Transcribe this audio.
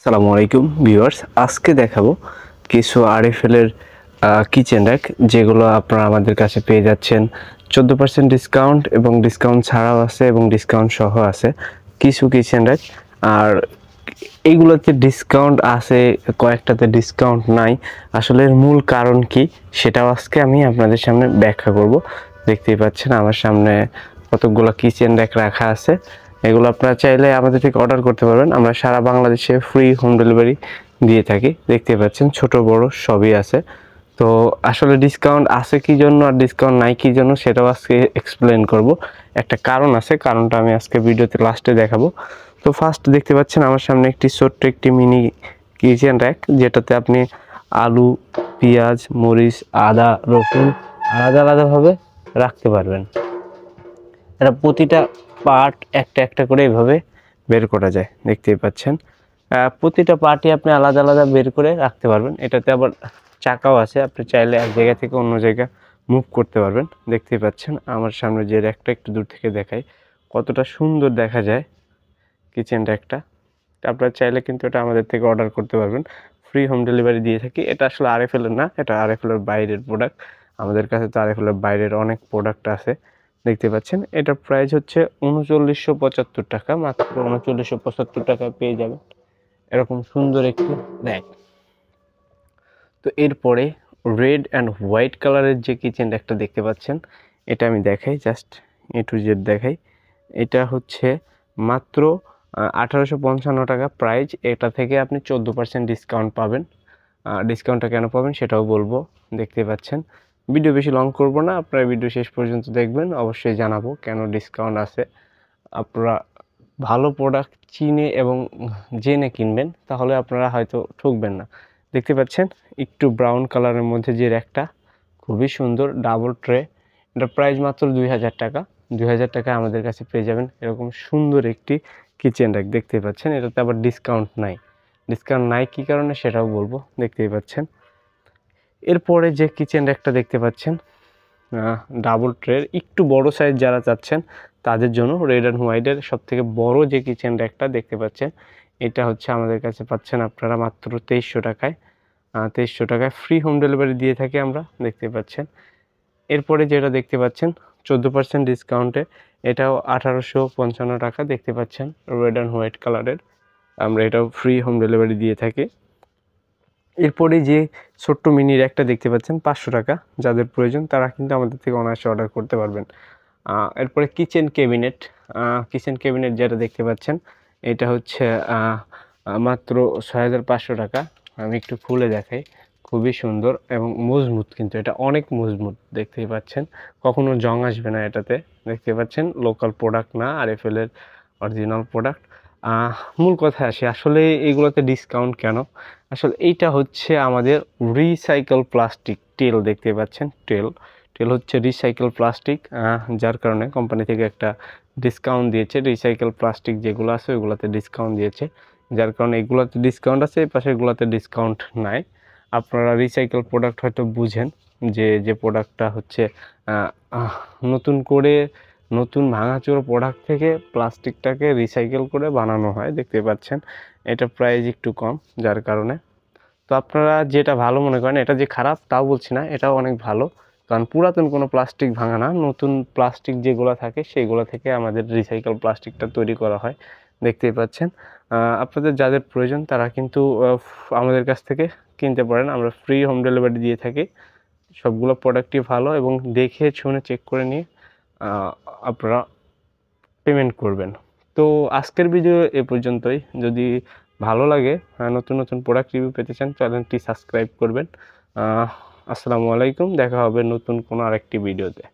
আসসালামু আলাইকুম ভিউয়ার্স, আজকে দেখাবো কিছু আরএফএল এর কিচেন র্যাক যেগুলো আপনারা আমাদের কাছে পেয়ে যাচ্ছেন 14% ডিসকাউন্ট এবং ডিসকাউন্ট ছাড়াও আছে এবং ডিসকাউন্ট সহ আছে কিছু কিচেন র্যাক। আর এইগুলোতে ডিসকাউন্ট আছে, কয়েকটাতে ডিসকাউন্ট নাই। আসলে এর মূল কারণ কি সেটাও আজকে আমি আপনাদের সামনে ব্যাখ্যা করব। দেখতেই পাচ্ছেন আমার সামনে কতগুলো কিচেন র্যাক রাখা আছে। এগুলো আপনারা চাইলে আমাদের থেকে অর্ডার করতে পারবেন। আমরা সারা বাংলাদেশে ফ্রি হোম ডেলিভারি দিয়ে থাকি। দেখতে পাচ্ছেন ছোট বড় সবই আছে। তো আসলে ডিসকাউন্ট আছে কি জন্য আর ডিসকাউন্ট নাই কি জন্য সেটাও আজকে এক্সপ্লেন করব। একটা কারণ আছে, কারণটা আমি আজকে ভিডিওতে লাস্টে দেখাবো। তো ফার্স্ট দেখতে পাচ্ছেন আমার সামনে একটি ছোট্ট একটি মিনি কিচেন র্যাক, যেটাতে আপনি আলু, পেঁয়াজ, মরিচ, আদা, রসুন আলাদা আলাদাভাবে রাখতে পারবেন। এটা প্রতিটা পার্ট একটা একটা করে এইভাবে বের করা যায়, দেখতেই পাচ্ছেন। প্রতিটা পার্টই আপনি আলাদা আলাদা বের করে রাখতে পারবেন। এটাতে আবার চাকাও আছে, আপনি চাইলে এক জায়গা থেকে অন্য জায়গা মুভ করতে পারবেন। দেখতেই পাচ্ছেন আমার সামনে যে র্যাকটা, একটু দূর থেকে দেখাই কতটা সুন্দর দেখা যায় কিচেন র্যাকটা। আপনারা চাইলে কিন্তু এটা আমাদের থেকে অর্ডার করতে পারবেন, ফ্রি হোম ডেলিভারি দিয়ে থাকি। এটা আসলে আরএফএল এর না, এটা আরএফএল এর বাইরের প্রোডাক্ট। আমাদের কাছে তো আরএফএল এর বাইরের অনেক প্রোডাক্ট আছে। দেখতে পাচ্ছেন এটার প্রাইস হচ্ছে 3975 টাকা, মাত্র 3975 টাকা পেয়ে যাবেন এরকম সুন্দর একটি র্যাক। তো এরপরে রেড অ্যান্ড হোয়াইট কালারের যে কিচেন র্যাকটা দেখতে পাচ্ছেন, এটা আমি দেখাই, জাস্ট এ টু জেড দেখাই। এটা হচ্ছে মাত্র 1855 টাকা প্রাইস। এটা থেকে আপনি 14% ডিসকাউন্ট পাবেন। ডিসকাউন্টটা কেন পাবেন সেটাও বলবো। দেখতে পাচ্ছেন ভিডিও বেশি লং করব না, আপনারা ভিডিও শেষ পর্যন্ত দেখবেন, অবশ্যই জানাবো কেন ডিসকাউন্ট আছে। আপনারা ভালো প্রোডাক্ট চিনে এবং জেনে কিনবেন, তাহলে আপনারা হয়তো ঠকবেন না। দেখতে পাচ্ছেন একটু ব্রাউন কালারের মধ্যে যে র্যাকটা, খুবই সুন্দর ডাবল ট্রে। এটা প্রাইস মাত্র 2000 টাকা। 2000 টাকায় আমাদের কাছে পেয়ে যাবেন এরকম সুন্দর একটি কিচেন র্যাক। দেখতে পাচ্ছেন এটাতে আবার ডিসকাউন্ট নাই। ডিসকাউন্ট নাই কী কারণে সেটাও বলবো, দেখতেই পাচ্ছেন। এরপরে যে কিচেন র্যাকটা দেখতে পাচ্ছেন ডাবল ট্রের, একটু বড় সাইজ যারা চাচ্ছেন তাদের জন্য রেড অ্যান্ড হোয়াইটের সবথেকে বড় যে কিচেন র্যাকটা দেখতে পাচ্ছেন, এটা হচ্ছে আমাদের কাছে পাচ্ছেন আপনারা মাত্র 2300 টাকায়। 2300 টাকায় ফ্রি হোম ডেলিভারি দিয়ে থাকি আমরা, দেখতে পাচ্ছেন। এরপরে যেটা দেখতে পাচ্ছেন 14% ডিসকাউন্টে, এটাও 1855 টাকা, দেখতে পাচ্ছেন রেড অ্যান্ড হোয়াইট কালারের। আমরা এটাও ফ্রি হোম ডেলিভারি দিয়ে থাকি। এরপরে যে ছোট্ট মিনি র্যাকটা দেখতে পাচ্ছেন 500 টাকা, যাদের প্রয়োজন তারা কিন্তু আমাদের থেকে অনায়াসে অর্ডার করতে পারবেন। এরপরে কিচেন ক্যাবিনেট যেটা দেখতে পাচ্ছেন, এটা হচ্ছে মাত্র 6500 টাকা। আমি একটু খুলে দেখাই, খুবই সুন্দর এবং মজবুত, কিন্তু এটা অনেক মজবুত, দেখতেই পাচ্ছেন। কখনো জং আসবে না এটাতে, দেখতে পাচ্ছেন লোকাল প্রোডাক্ট না, আরএফএল এর অরিজিনাল প্রোডাক্ট। মূল কথায় আসি, আসলে এগুলোতে ডিসকাউন্ট কেন? আসলে এইটা হচ্ছে আমাদের রিসাইকেল প্লাস্টিক টেল, দেখতে পাচ্ছেন টেল হচ্ছে রিসাইকেল প্লাস্টিক, যার কারণে কোম্পানি থেকে একটা ডিসকাউন্ট দিয়েছে। রিসাইকেল প্লাস্টিক যেগুলো আছে ওইগুলোতে ডিসকাউন্ট দিয়েছে, যার কারণে এগুলোতে ডিসকাউন্ট আছে, এই পাশে এগুলোতে ডিসকাউন্ট নাই। আপনারা রিসাইকেল প্রোডাক্ট হয়তো বুঝেন যে প্রোডাক্টটা হচ্ছে নতুন ভাঙাচোরা প্রোডাক্ট থেকে প্লাস্টিকটাকে রিসাইকেল করে বানানো হয়, দেখতে পাচ্ছেন। এটা প্রাইস একটু কম, যার কারণে। তো আপনারা যেটা ভালো মনে করেন, এটা যে খারাপ তাও বলছি না, এটাও অনেক ভালো, কারণ পুরাতন কোনো প্লাস্টিক ভাঙা না, নতুন প্লাস্টিক যেগুলো থাকে সেইগুলো থেকে আমাদের রিসাইকেল প্লাস্টিকটা তৈরি করা হয়, দেখতেই পাচ্ছেন। আপনাদের যাদের প্রয়োজন তারা কিন্তু আমাদের কাছ থেকে কিনতে পারেন, আমরা ফ্রি হোম ডেলিভারি দিয়ে থাকি। সবগুলো প্রোডাক্টই ভালো এবং দেখে শুনে চেক করে নিয়ে আপনারা পেমেন্ট করবেন। তো আজকের ভিডিও এ পর্যন্তই। যদি ভালো লাগে, নতুন নতুন প্রোডাক্ট রিভিউ পেতে চান, চ্যানেলটি সাবস্ক্রাইব করবেন। আসসালামু আলাইকুম, দেখা হবে নতুন কোনো আরেকটি ভিডিওতে।